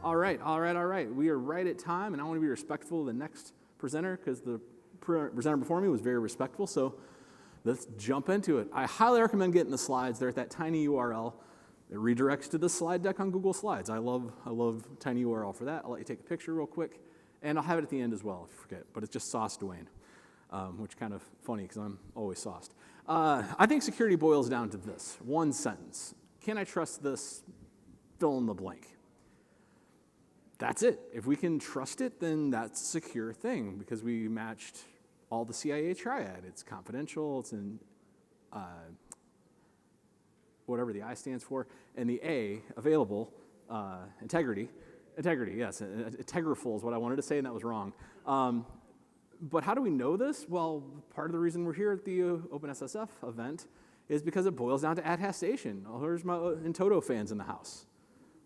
All right. We are right at time, and I want to be respectful of the next presenter because the presenter before me was very respectful, so let's jump into it. I highly recommend getting the slides. They're at that tiny URL. It redirects to the slide deck on Google Slides. I love tiny URL for that. I'll let you take a picture real quick, and I'll have it at the end as well if you forget, but it's just sauce Dwayne, which is kind of funny because I'm always sauced. I think security boils down to this, one sentence. Can I trust this? Fill in the blank. That's it. If we can trust it, then that's a secure thing because we matched all the CIA triad. It's confidential, it's in whatever the I stands for, and the A, available, integrity, yes, integriful is what I wanted to say, and that was wrong. But how do we know this? Well, part of the reason we're here at the OpenSSF event is because it boils down to attestation. Oh, here's my in-toto fans in the house.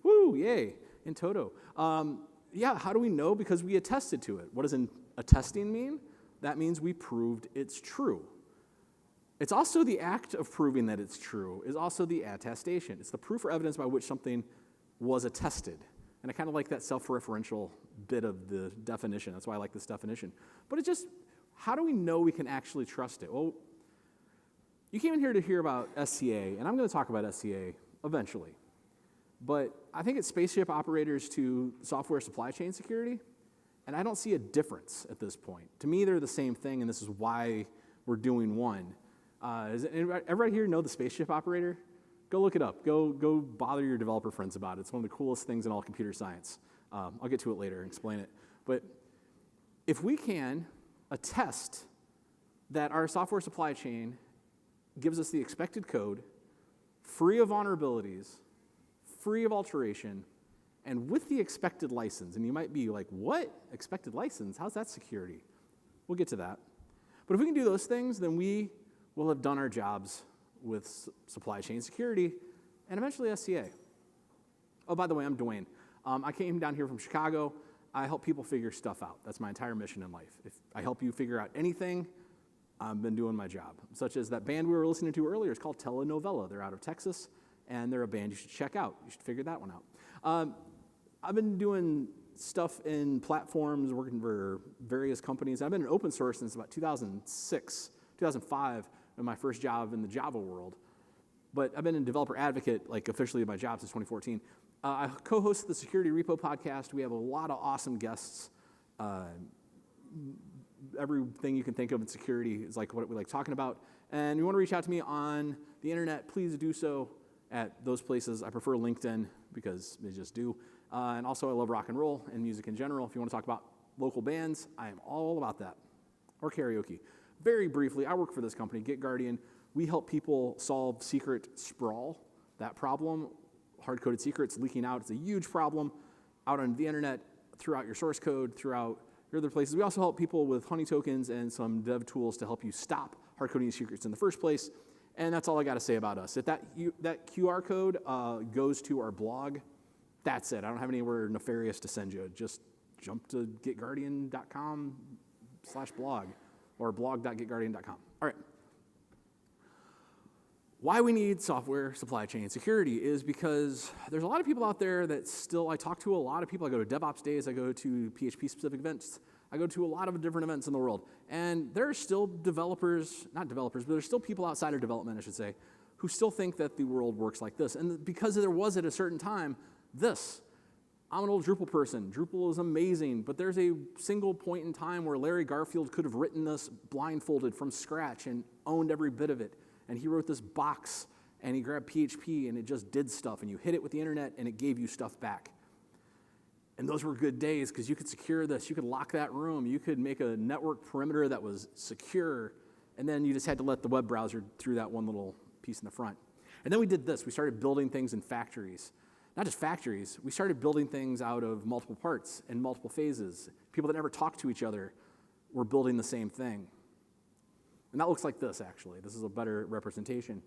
Woo, yay, in-toto. Yeah, how do we know? Because we attested to it. What does attesting mean? That means we proved it's true. It's also the act of proving that it's true is also the attestation. It's the proof or evidence by which something was attested. And I kind of like that self-referential bit of the definition. That's why I like this definition. But it's just, how do we know we can actually trust it? Well, you came in here to hear about SCA, and I'm going to talk about SCA eventually. But I think it's spaceship operators to software supply chain security, and I don't see a difference at this point. To me, they're the same thing, and this is why we're doing one. Does everybody here know the spaceship operator? Go look it up. Go bother your developer friends about it. It's one of the coolest things in all computer science. I'll get to it later and explain it. But if we can attest that our software supply chain gives us the expected code, free of vulnerabilities, free of alteration, and with the expected license, and you might be like, what? Expected license? How's that security? We'll get to that. But if we can do those things, then we will have done our jobs with supply chain security and eventually SCA. Oh, by the way, I'm Dwayne. I came down here from Chicago. I help people figure stuff out. That's my entire mission in life. If I help you figure out anything, I've been doing my job. Such as that band we were listening to earlier is called Telenovela. They're out of Texas, and they're a band you should check out. You should figure that one out. I've been doing stuff in platforms, working for various companies. I've been in open source since about 2006, 2005, in my first job in the Java world. But I've been a developer advocate, like officially my job since 2014. I co-host the Security Repo podcast. We have a lot of awesome guests. Everything you can think of in security is like what we like talking about. And you want to reach out to me on the internet, please do so at those places. I prefer LinkedIn because they just do. And also I love rock and roll and music in general. If you want to talk about local bands, I am all about that. Or karaoke. Very briefly, I work for this company, GitGuardian. We help people solve secret sprawl, that problem. Hard-coded secrets leaking out. It's a huge problem out on the internet, throughout your source code, throughout your other places. We also help people with honey tokens and some dev tools to help you stop hard-coding secrets in the first place. And that's all I got to say about us. If that QR code goes to our blog, that's it. I don't have anywhere nefarious to send you. Just jump to gitguardian.com/blog or blog.gitguardian.com. All right. Why we need software supply chain security is because there's a lot of people out there that still, I talk to a lot of people. I go to DevOps days, I go to PHP-specific events, I go to a lot of different events in the world. And there are still developers, not developers, but there's still people outside of development, I should say, who still think that the world works like this. And because there was at a certain time, this. I'm an old Drupal person. Drupal is amazing, but there's a single point in time where Larry Garfield could have written this blindfolded from scratch and owned every bit of it. And he wrote this box, and he grabbed PHP, and it just did stuff. And you hit it with the internet, and it gave you stuff back. And those were good days, because you could secure this. You could lock that room. You could make a network perimeter that was secure, and then you just had to let the web browser through that one little piece in the front. And then we did this. We started building things in factories. Not just factories. We started building things out of multiple parts and multiple phases. People that never talked to each other were building the same thing. And that looks like this, actually. This is a better representation.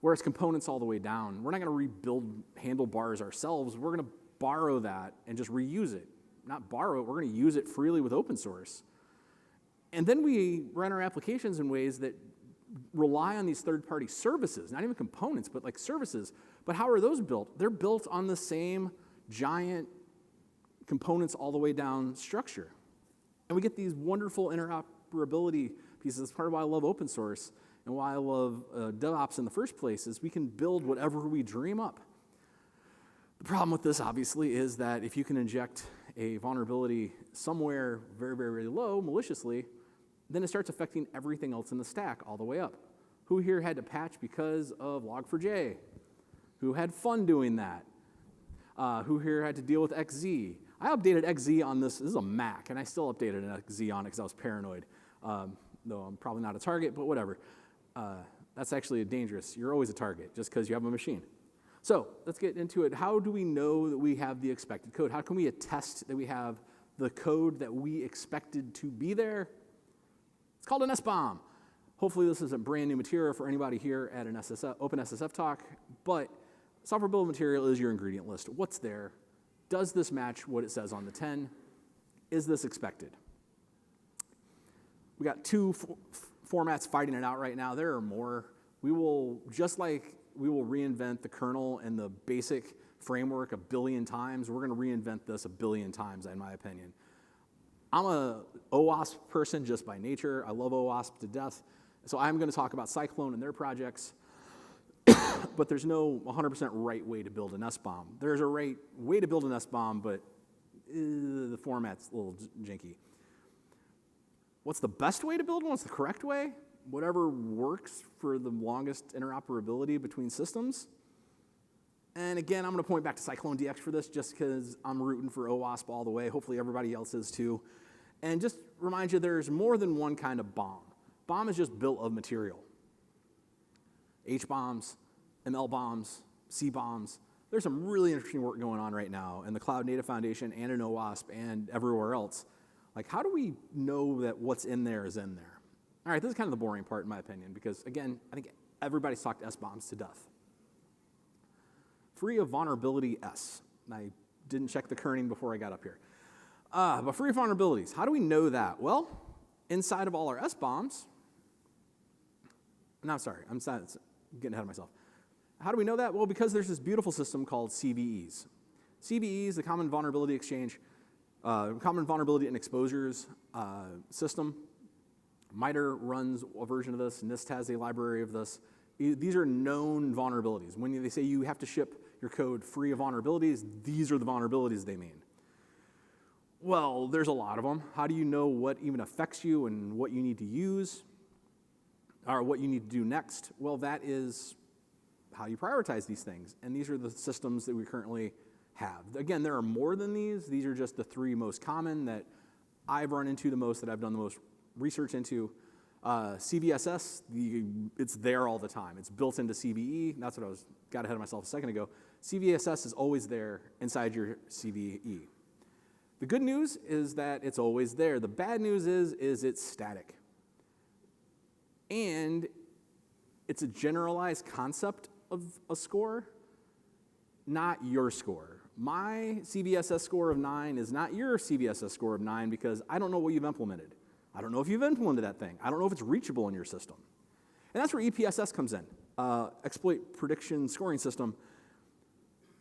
Whereas components all the way down. We're not going to rebuild handlebars ourselves. We're going to borrow that and just reuse it. Not borrow it, we're going to use it freely with open source. And then we run our applications in ways that rely on these third-party services, not even components, but like services. But how are those built? They're built on the same giant components all the way down structure. And we get these wonderful interoperability pieces. That's part of why I love open source and why I love DevOps in the first place, is we can build whatever we dream up. The problem with this, obviously, is that if you can inject a vulnerability somewhere very, very, very low, maliciously, then it starts affecting everything else in the stack all the way up. Who here had to patch because of Log4j? Who had fun doing that? Who here had to deal with XZ? I updated XZ on this. This is a Mac, and I still updated an XZ on it because I was paranoid. Though I'm probably not a target, but whatever. That's actually dangerous. You're always a target just because you have a machine. So let's get into it. How do we know that we have the expected code? How can we attest that we have the code that we expected to be there? It's called an SBOM. Hopefully this isn't brand new material for anybody here at an OpenSSF talk, but software bill of material is your ingredient list. What's there? Does this match what it says on the 10? Is this expected? We got two formats fighting it out right now. There are more. We will, just like we will reinvent the kernel and the basic framework a billion times, we're going to reinvent this a billion times, in my opinion. I'm a OWASP person just by nature. I love OWASP to death. So I'm going to talk about Cyclone and their projects, but there's no 100% right way to build an SBOM. There's a right way to build an SBOM, but the format's a little janky. What's the best way to build one? What's the correct way? Whatever works for the longest interoperability between systems. And again, I'm going to point back to Cyclone DX for this just because I'm rooting for OWASP all the way. Hopefully everybody else is too. And just remind you, there's more than one kind of bomb. BOM is just bill of material. H-bombs, ML bombs, C bombs. There's some really interesting work going on right now in the Cloud Native Foundation and in OWASP and everywhere else. Like, how do we know that what's in there is in there? All right, this is kind of the boring part in my opinion because, again, I think everybody's talked SBOMs to death. Free of vulnerability S. I didn't check the kerning before I got up here. But free of vulnerabilities, how do we know that? Well, inside of all our SBOMs, no, sorry, I'm getting ahead of myself. How do we know that? Well, because there's this beautiful system called CVEs. CVEs, the Common Vulnerability Exchange, Common Vulnerability and Exposures system. MITRE runs a version of this. NIST has a library of this. These are known vulnerabilities. When they say you have to ship your code free of vulnerabilities, these are the vulnerabilities they mean. Well, there's a lot of them. How do you know what even affects you and what you need to use or what you need to do next? Well, that is how you prioritize these things. And these are the systems that we currently have. Again, there are more than these. These are just the three most common that I've run into the most, that I've done the most research into. CVSS, it's there all the time. It's built into CVE. That's what got ahead of myself a second ago. CVSS is always there inside your CVE. The good news is that it's always there. The bad news is it's static. And it's a generalized concept of a score, not your score. My CVSS score of 9 is not your CVSS score of 9 because I don't know what you've implemented. I don't know if you've implemented that thing. I don't know if it's reachable in your system. And that's where EPSS comes in. Exploit Prediction Scoring System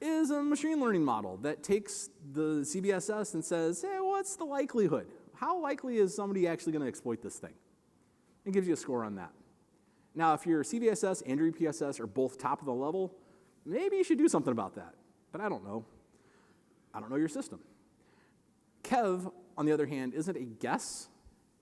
is a machine learning model that takes the CVSS and says, hey, what's the likelihood? How likely is somebody actually going to exploit this thing? And gives you a score on that. Now, if your CVSS and your EPSS are both top of the level, maybe you should do something about that. But I don't know. I don't know your system. Kev, on the other hand, isn't a guess.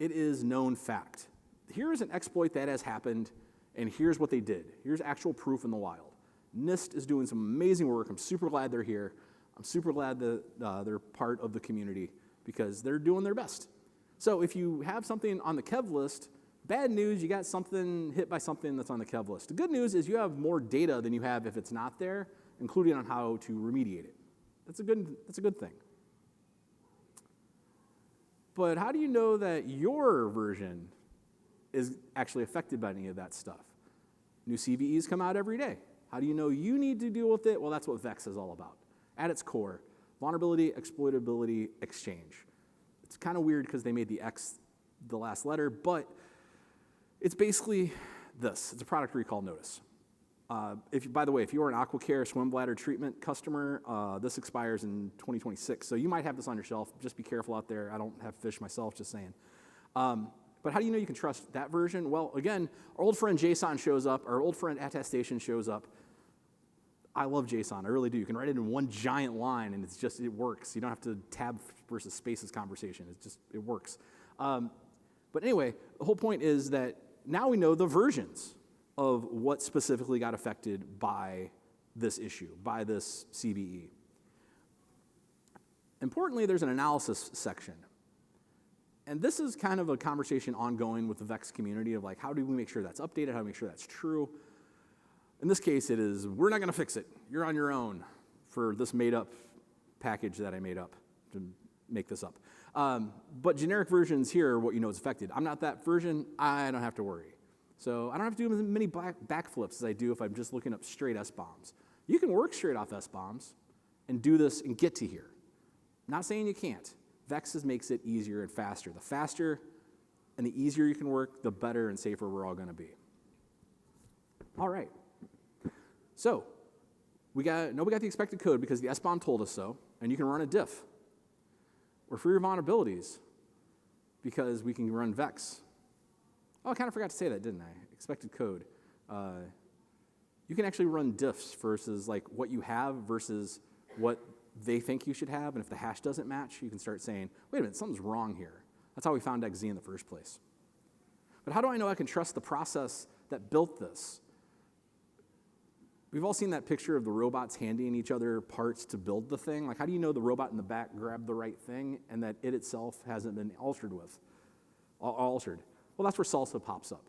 It is known fact. Here's an exploit that has happened, and here's what they did. Here's actual proof in the wild. NIST is doing some amazing work. I'm super glad they're here. I'm super glad that they're part of the community because they're doing their best. So if you have something on the Kev list, bad news, you got something hit by something that's on the Kev list. The good news is you have more data than you have if it's not there, including on how to remediate it. That's a good thing. But how do you know that your version is actually affected by any of that stuff? New CVEs come out every day. How do you know you need to deal with it? Well, that's what VEX is all about. At its core, vulnerability, exploitability, exchange. It's kind of weird because they made the X the last letter, but it's basically this. It's a product recall notice. By the way, if you are an AquaCare swim bladder treatment customer, this expires in 2026. So you might have this on your shelf. Just be careful out there. I don't have fish myself, just saying. But how do you know you can trust that version? Well, again, our old friend JSON shows up. Our old friend attestation shows up. I love JSON. I really do. You can write it in one giant line, and it works. You don't have to tab versus spaces conversation. It works. But anyway, the whole point is that now we know the versions of what specifically got affected by this issue, by this CVE. Importantly, there's an analysis section. And this is kind of a conversation ongoing with the VEX community of like, how do we make sure that's updated, how do we make sure that's true? In this case, it is, we're not gonna fix it. You're on your own for this made up package that I made up to make this up. But generic versions here are what you know is affected. I'm not that version, I don't have to worry. So I don't have to do as many backflips as I do if I'm just looking up straight SBOMs. You can work straight off SBOMs and do this and get to here. Not saying you can't. VEX makes it easier and faster. The faster and the easier you can work, the better and safer we're all gonna be. All right. So we got the expected code because the SBOM told us so, and you can run a diff. We're free of vulnerabilities because we can run VEX. Oh, I kind of forgot to say that, didn't I? Expected code. You can actually run diffs versus like what you have versus what they think you should have, and if the hash doesn't match, you can start saying, wait a minute, something's wrong here. That's how we found XZ in the first place. But how do I know I can trust the process that built this? We've all seen that picture of the robots handing each other parts to build the thing. Like, how do you know the robot in the back grabbed the right thing and that it itself hasn't been altered? Well, that's where SLSA pops up.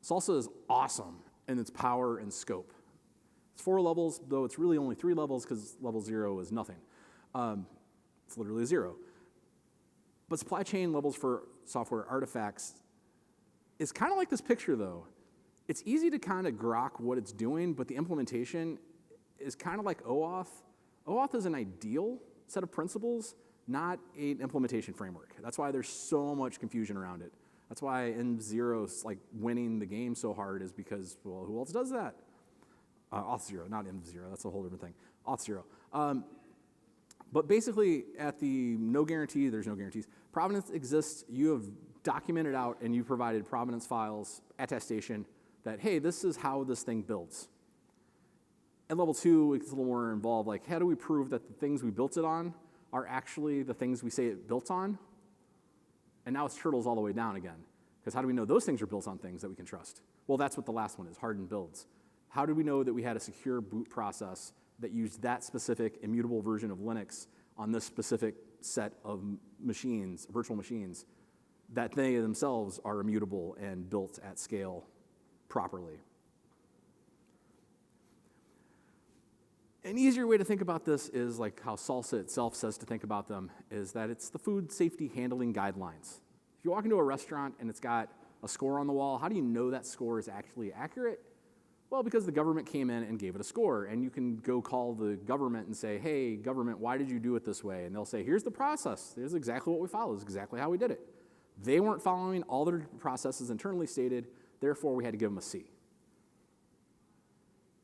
SLSA is awesome in its power and scope. It's 4 levels, though it's really only 3 levels because level 0 is nothing. It's literally 0. But supply chain levels for software artifacts is kind of like this picture, though. It's easy to kind of grok what it's doing, but the implementation is kind of like OAuth. OAuth is an ideal set of principles, not an implementation framework. That's why there's so much confusion around it. That's why N0's like winning the game so hard is because, well, who else does that? Auth0, not N0, that's a whole different thing. Auth0. But basically, at the no guarantee, there's no guarantees. Provenance exists, you have documented out and you provided provenance files, attestation, that, hey, this is how this thing builds. At level 2, it's a little more involved, like how do we prove that the things we built it on are actually the things we say it built on? And now it's turtles all the way down again. Because how do we know those things are built on things that we can trust? Well, that's what the last one is, hardened builds. How do we know that we had a secure boot process that used that specific immutable version of Linux on this specific set of machines, virtual machines, that they themselves are immutable and built at scale properly? An easier way to think about this is like how SLSA itself says to think about them, is that it's the food safety handling guidelines. If you walk into a restaurant and it's got a score on the wall, how do you know that score is actually accurate? Well, because the government came in and gave it a score, and you can go call the government and say, hey, government, why did you do it this way? And they'll say, here's the process. Here's exactly what we followed. This is exactly how we did it. They weren't following all their processes internally stated, therefore we had to give them a C.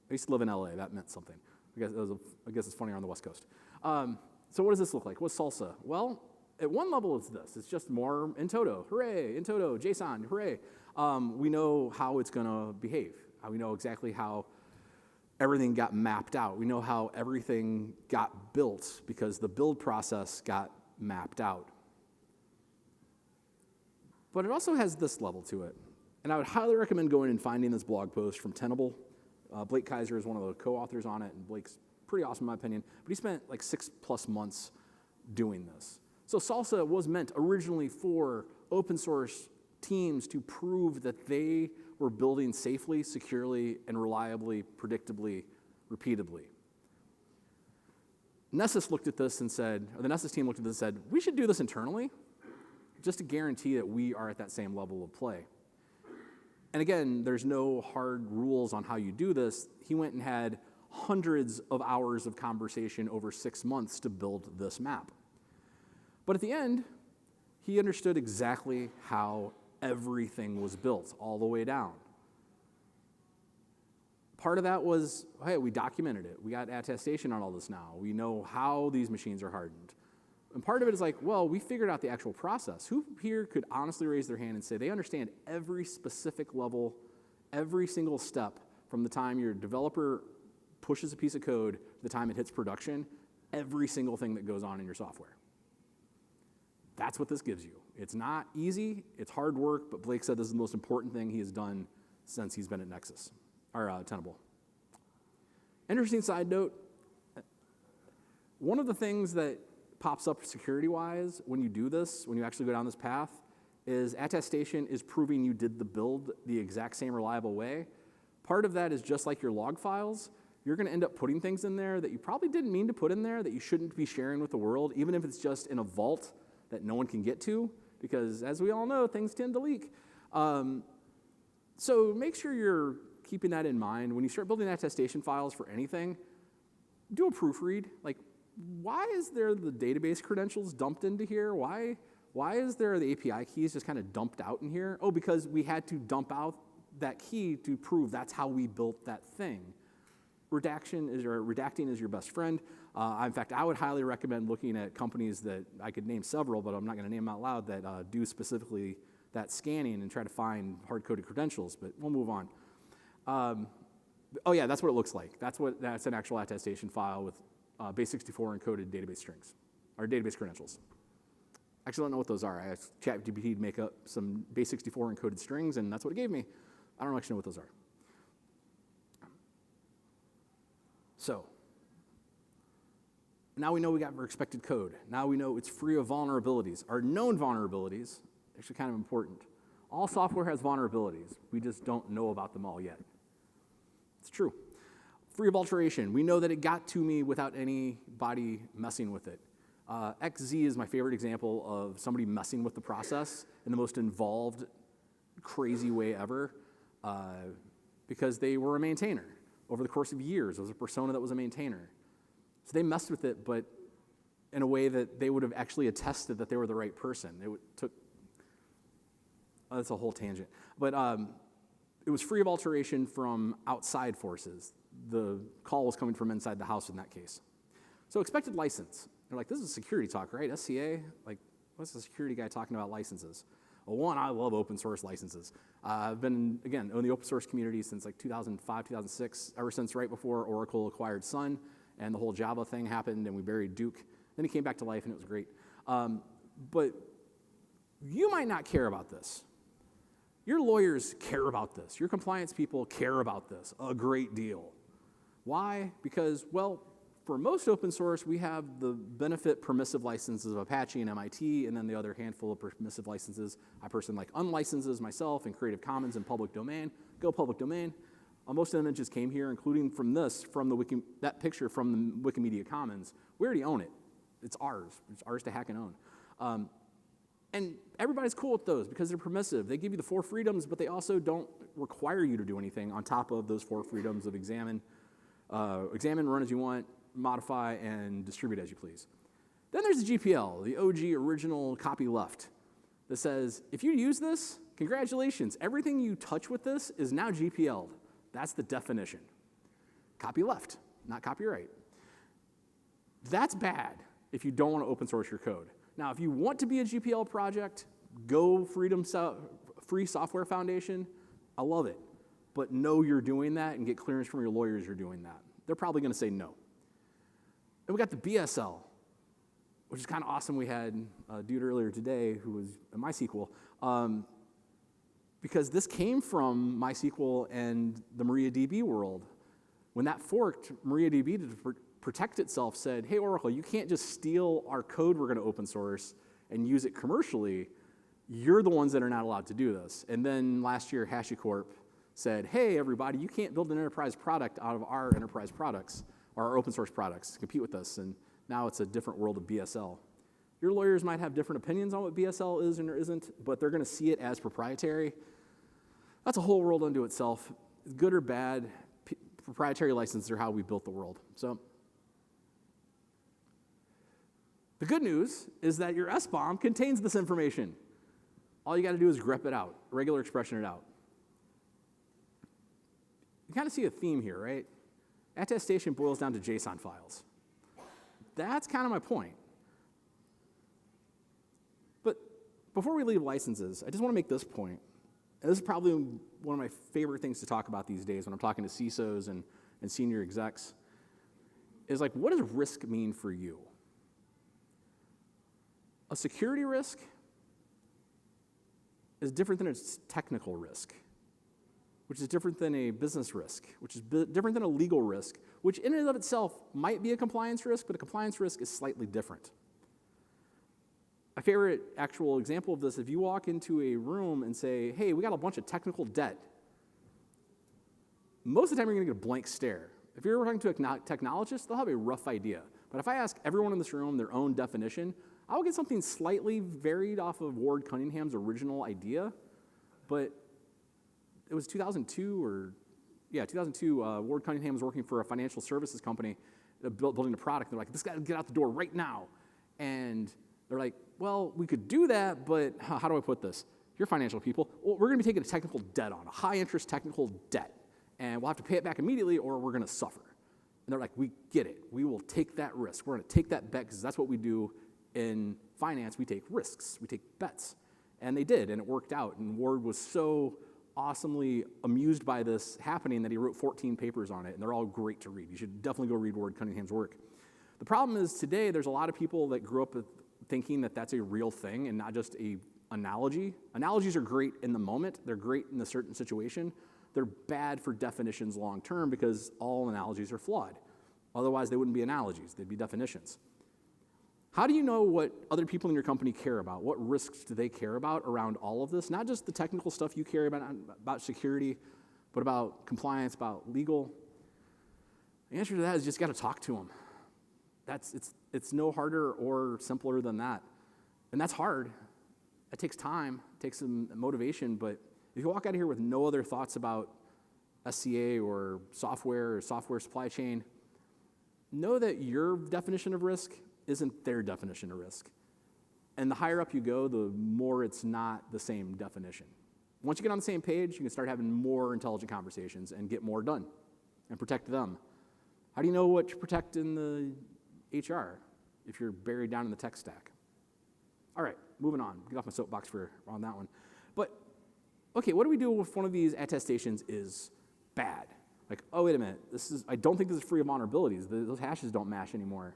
I used to live in LA, that meant something. I guess it's funnier on the West Coast. So what does this look like? What's SLSA? Well, at one level it's this. It's just more in toto. Hooray, in toto, JSON, hooray. We know how it's gonna behave. We know exactly how everything got mapped out. We know how everything got built because the build process got mapped out. But it also has this level to it. And I would highly recommend going and finding this blog post from Tenable. Blake Kaiser is one of the co-authors on it, and Blake's pretty awesome in my opinion, but he spent like 6+ months doing this. So SLSA was meant originally for open source teams to prove that they were building safely, securely, and reliably, predictably, repeatably. Nessus looked at this and said, or the Nessus team looked at this and said, we should do this internally just to guarantee that we are at that same level of play. And again, there's no hard rules on how you do this. He went and had hundreds of hours of conversation over 6 months to build this map. But at the end, he understood exactly how everything was built all the way down. Part of that was, hey, we documented it. We got attestation on all this now. We know how these machines are hardened. And part of it is like, well, we figured out the actual process. Who here could honestly raise their hand and say they understand every specific level, every single step from the time your developer pushes a piece of code to the time it hits production, every single thing that goes on in your software? That's what this gives you. It's not easy, it's hard work, but Blake said this is the most important thing he has done since he's been at Nexus, or Tenable. Interesting side note, one of the things that pops up security-wise when you do this, when you actually go down this path, is attestation is proving you did the build the exact same reliable way. Part of that is just like your log files. You're going to end up putting things in there that you probably didn't mean to put in there, that you shouldn't be sharing with the world, even if it's just in a vault that no one can get to, because as we all know, things tend to leak. So make sure you're keeping that in mind. When you start building attestation files for anything, do a proofread. Like, why is there the database credentials dumped into here? Why is there the API keys just kind of dumped out in here? Oh, because we had to dump out that key to prove that's how we built that thing. Redacting is your best friend. In fact, I would highly recommend looking at companies that I could name several, but I'm not going to name them out loud, that do specifically that scanning and try to find hard-coded credentials, but we'll move on. Oh yeah, that's what it looks like. That's an actual attestation file with base64 encoded database strings, or database credentials. Actually, I don't know what those are. I asked ChatGPT to make up some base64 encoded strings, and that's what it gave me. I don't actually know what those are. So, now we know we got expected code. Now we know it's free of vulnerabilities. Our known vulnerabilities, actually kind of important. All software has vulnerabilities. We just don't know about them all yet. It's true. Free of alteration. We know that it got to me without anybody messing with it. XZ is my favorite example of somebody messing with the process in the most involved, crazy way ever, because they were a maintainer. Over the course of years, it was a persona that was a maintainer. So they messed with it, but in a way that they would have actually attested that they were the right person. That's a whole tangent. But it was free of alteration from outside forces. The call was coming from inside the house in that case. So expected license. They're like, this is security talk, right? SCA? Like, what's the security guy talking about licenses? Well, one, I love open source licenses. I've been, again, in the open source community since like 2005, 2006, ever since right before Oracle acquired Sun and the whole Java thing happened and we buried Duke. Then he came back to life and it was great. But you might not care about this. Your lawyers care about this. Your compliance people care about this a great deal. Why? Because, well, for most open source, we have the benefit permissive licenses of Apache and MIT, and then the other handful of permissive licenses. I personally like unlicenses myself and Creative Commons and public domain. Go public domain. Most of the images came here, including from that picture from the Wikimedia Commons. We already own it. It's ours. It's ours to hack and own. And everybody's cool with those because they're permissive. They give you the 4 freedoms, but they also don't require you to do anything on top of those 4 freedoms of examine, run as you want, modify, and distribute as you please. Then there's the GPL, the OG original copy left, that says, if you use this, congratulations, everything you touch with this is now GPL'd. That's the definition. Copy left, not copyright. That's bad if you don't want to open source your code. Now, if you want to be a GPL project, go Free Software Foundation. I love it. But know you're doing that and get clearance from your lawyers you're doing that. They're probably going to say no. Then we got the BSL, which is kind of awesome. We had a dude earlier today who was in MySQL, because this came from MySQL and the MariaDB world. When that forked, MariaDB, to protect itself, said, hey, Oracle, you can't just steal our code we're going to open source and use it commercially. You're the ones that are not allowed to do this. And then last year, HashiCorp said, hey, everybody, you can't build an enterprise product out of our enterprise products or our open source products to compete with us. And now it's a different world of BSL. Your lawyers might have different opinions on what BSL is and or isn't, but they're going to see it as proprietary. That's a whole world unto itself. Good or bad, proprietary licenses are how we built the world. So the good news is that your SBOM contains this information. All you got to do is grep it out, regular expression it out. you kind of see a theme here, right? Attestation boils down to JSON files. That's kind of my point. But before we leave licenses, I just want to make this point. And this is probably one of my favorite things to talk about these days when I'm talking to CISOs and senior execs, is like, what does risk mean for you? A security risk is different than a technical risk, which is different than a business risk, which is different than a legal risk, which in and of itself might be a compliance risk, but a compliance risk is slightly different. My favorite actual example of this, if you walk into a room and say, hey, we got a bunch of technical debt, most of the time you're going to get a blank stare. If you're talking to a technologist, they'll have a rough idea. But if I ask everyone in this room their own definition, I'll get something slightly varied off of Ward Cunningham's original idea, but it was 2002 Ward Cunningham was working for a financial services company, building a product. They're like, this guy got to get out the door right now. And they're like, well, we could do that, but how do I put this? You're financial people. Well, we're going to be taking a technical debt on, a high-interest technical debt, and we'll have to pay it back immediately or we're going to suffer. And they're like, we get it. We will take that risk. We're going to take that bet because that's what we do in finance. We take risks. We take bets. And they did, and it worked out. And Ward was so awesomely amused by this happening that he wrote 14 papers on it, and they're all great to read. You should definitely go read Ward Cunningham's work. The problem is today there's a lot of people that grew up thinking that that's a real thing and not just a analogy. Analogies are great in the moment. They're great in a certain situation. They're bad for definitions long term because all analogies are flawed. Otherwise, they wouldn't be analogies. They'd be definitions. How do you know what other people in your company care about? What risks do they care about around all of this? Not just the technical stuff you care about security, but about compliance, about legal. The answer to that is you just got to talk to them. It's no harder or simpler than that. And that's hard. It takes time, it takes some motivation, but if you walk out of here with no other thoughts about SCA or software supply chain, know that your definition of risk isn't their definition of risk. And the higher up you go, the more it's not the same definition. Once you get on the same page, you can start having more intelligent conversations and get more done and protect them. How do you know what to protect in the HR if you're buried down in the tech stack? All right, moving on. Get off my soapbox on that one. But, okay, what do we do if one of these attestations is bad? Like, oh, wait a minute, I don't think this is free of vulnerabilities. Those hashes don't match anymore.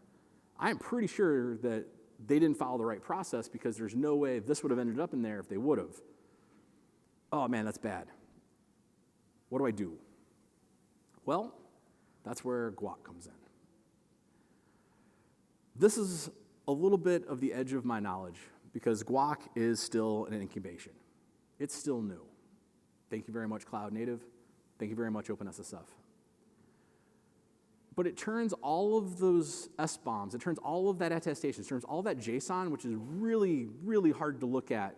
I'm pretty sure that they didn't follow the right process because there's no way this would have ended up in there if they would have. Oh, man, that's bad. What do I do? Well, that's where GUAC comes in. This is a little bit of the edge of my knowledge because GUAC is still in incubation. It's still new. Thank you very much, Cloud Native. Thank you very much, OpenSSF. But it turns all of those SBOMs, it turns all of that attestation, it turns all that JSON, which is really, really hard to look at,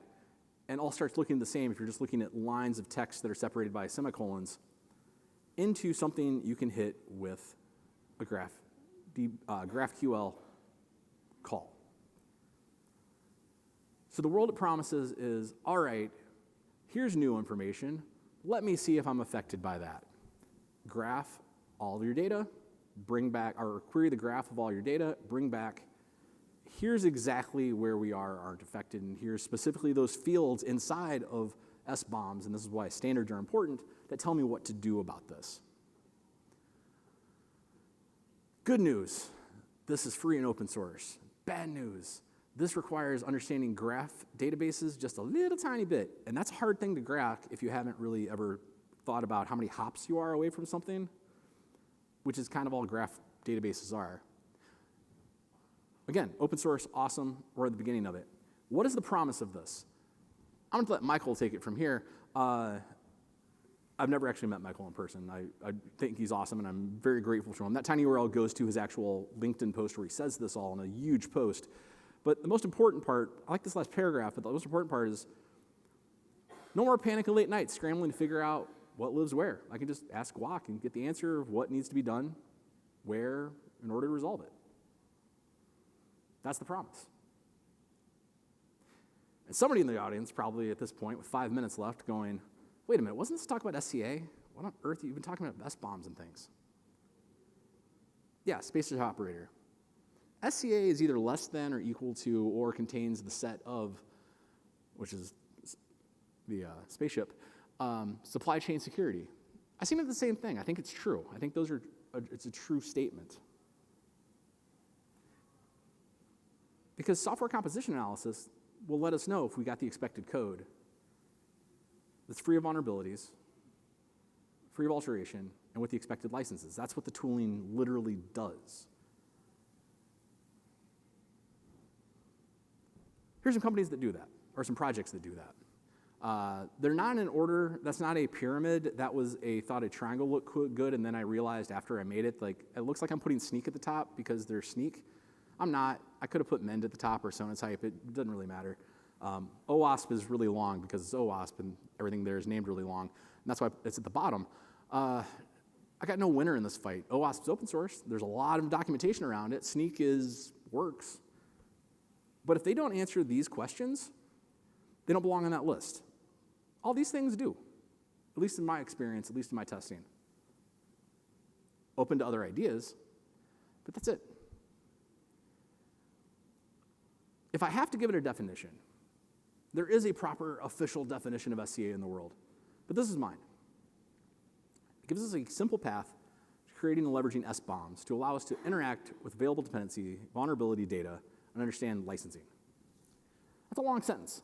and all starts looking the same if you're just looking at lines of text that are separated by semicolons, into something you can hit with a GraphQL call. So the world it promises is, all right, here's new information. Let me see if I'm affected by that. Graph all of your data, bring back, or query the graph of all your data, bring back, here's exactly where we aren't affected, and here's specifically those fields inside of SBOMs, and this is why standards are important, that tell me what to do about this. Good news, this is free and open source. Bad news, this requires understanding graph databases just a little tiny bit, and that's a hard thing to graph if you haven't really ever thought about how many hops you are away from something, which is kind of all graph databases are. Again, open source, awesome, we're at the beginning of it. What is the promise of this? I'm going to let Michael take it from here. I've never actually met Michael in person. I think he's awesome, and I'm very grateful for him. That tiny URL goes to his actual LinkedIn post where he says this all in a huge post. But the most important part, I like this last paragraph, but the most important part is no more panic and late nights scrambling to figure out what lives where. I can just ask GUAC and get the answer of what needs to be done, where, in order to resolve it. That's the promise. And somebody in the audience, probably at this point with 5 minutes left, going, wait a minute, wasn't this talk about SCA? What on earth? You've been talking about SBOMs and things. Yeah, space operator. SCA is either less than or equal to or contains the set of, which is the spaceship, supply chain security. I see it as the same thing. I think it's true. I think it's a true statement. Because software composition analysis will let us know if we got the expected code that's free of vulnerabilities, free of alteration, and with the expected licenses. That's what the tooling literally does. Here's some companies that do that, or some projects that do that. They're not in order. That's not a pyramid. That was thought a triangle looked good, and then I realized after I made it, like, it looks like I'm putting Sneak at the top because they're Sneak. I'm not. I could have put Mend at the top or Sonatype. It doesn't really matter. OWASP is really long because it's OWASP, and everything there is named really long, and that's why it's at the bottom. I got no winner in this fight. OWASP is open source. There's a lot of documentation around it. Sneak works. But if they don't answer these questions, they don't belong on that list. All these things do, at least in my experience, at least in my testing. Open to other ideas, but that's it. If I have to give it a definition, there is a proper official definition of SCA in the world, but this is mine. It gives us a simple path to creating and leveraging SBOMs to allow us to interact with available dependency, vulnerability data, and understand licensing. That's a long sentence,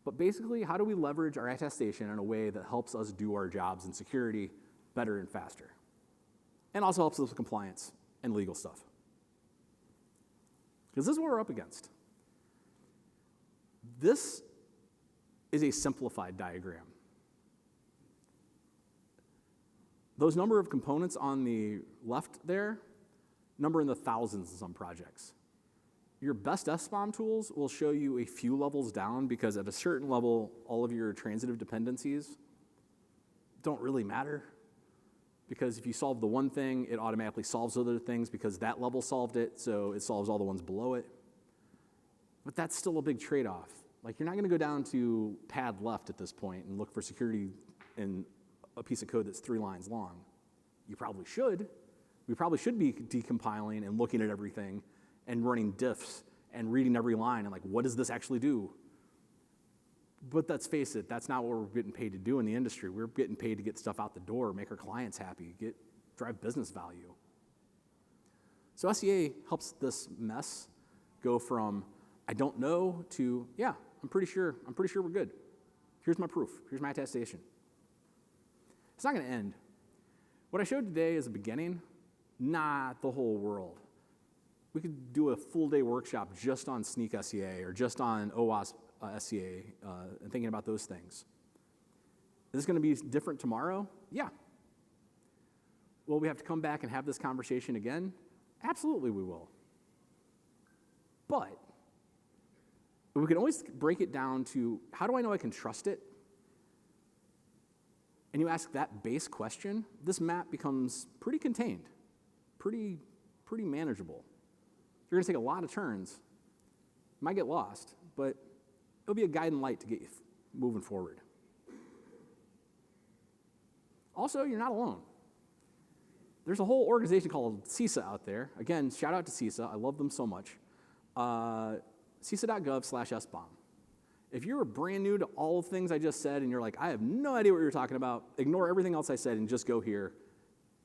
but basically, how do we leverage our attestation in a way that helps us do our jobs in security better and faster, and also helps us with compliance and legal stuff? Because this is what we're up against. This is a simplified diagram. Those number of components on the left there number in the thousands in some projects. Your best SBOM tools will show you a few levels down because at a certain level, all of your transitive dependencies don't really matter. Because if you solve the one thing, it automatically solves other things because that level solved it, so it solves all the ones below it. But that's still a big trade-off. Like, you're not going to go down to pad left at this point and look for security in a piece of code that's 3 lines long. You probably should. We probably should be decompiling and looking at everything and running diffs and reading every line and like, what does this actually do? But let's face it, that's not what we're getting paid to do in the industry. We're getting paid to get stuff out the door, make our clients happy, drive business value. So SCA helps this mess go from I don't know to, yeah, I'm pretty sure we're good. Here's my proof. Here's my attestation. It's not going to end. What I showed today is a beginning, not the whole world. We could do a full-day workshop just on Sneak SCA or just on OWASP SCA and thinking about those things. Is this going to be different tomorrow? Yeah. Will we have to come back and have this conversation again? Absolutely we will. But we can always break it down to, how do I know I can trust it? And you ask that base question, this map becomes pretty contained, pretty manageable. You're going to take a lot of turns. You might get lost, but it'll be a guiding light to get you moving forward. Also, you're not alone. There's a whole organization called CISA out there. Again, shout out to CISA. I love them so much. CISA.gov/SBOM. If you're brand new to all the things I just said and you're like, I have no idea what you're talking about, ignore everything else I said and just go here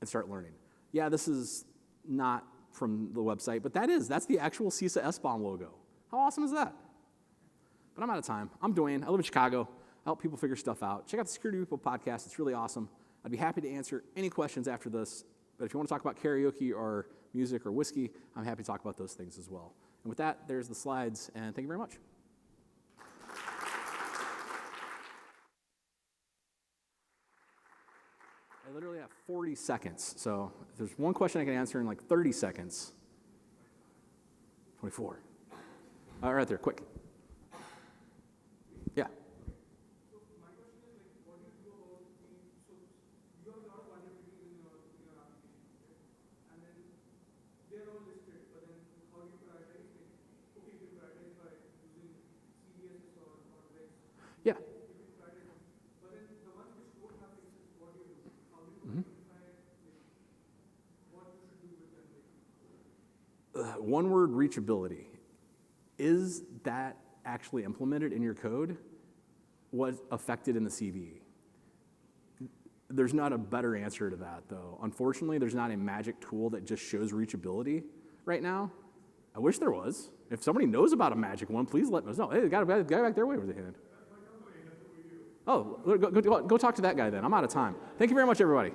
and start learning. Yeah, this is not from the website, but that's the actual CISA SBOM logo. How awesome is that? But I'm out of time. I'm Dwayne. I live in Chicago. I help people figure stuff out. Check out the Security People podcast. It's really awesome. I'd be happy to answer any questions after this, but if you want to talk about karaoke or music or whiskey, I'm happy to talk about those things as well. And with that, there's the slides, and thank you very much. I literally have 40 seconds, so if there's one question I can answer in like 30 seconds. 24. All right, there, quick. Yeah. So my question is, like, what do you do about so you have a lot of vulnerabilities in your application, okay? And then they're all listed, but then how do you prioritize? Like, okay, you can prioritize by using CVSs or REX. Yeah. You can prioritize them. But then the ones which don't have fixes, what do you do? one-word reachability, is that actually implemented in your code? Was affected in the CVE? There's not a better answer to that, though. Unfortunately, there's not a magic tool that just shows reachability right now. I wish there was. If somebody knows about a magic one, please let us know. Hey, the guy back there waved his hand. Oh, go talk to that guy then. I'm out of time. Thank you very much, everybody.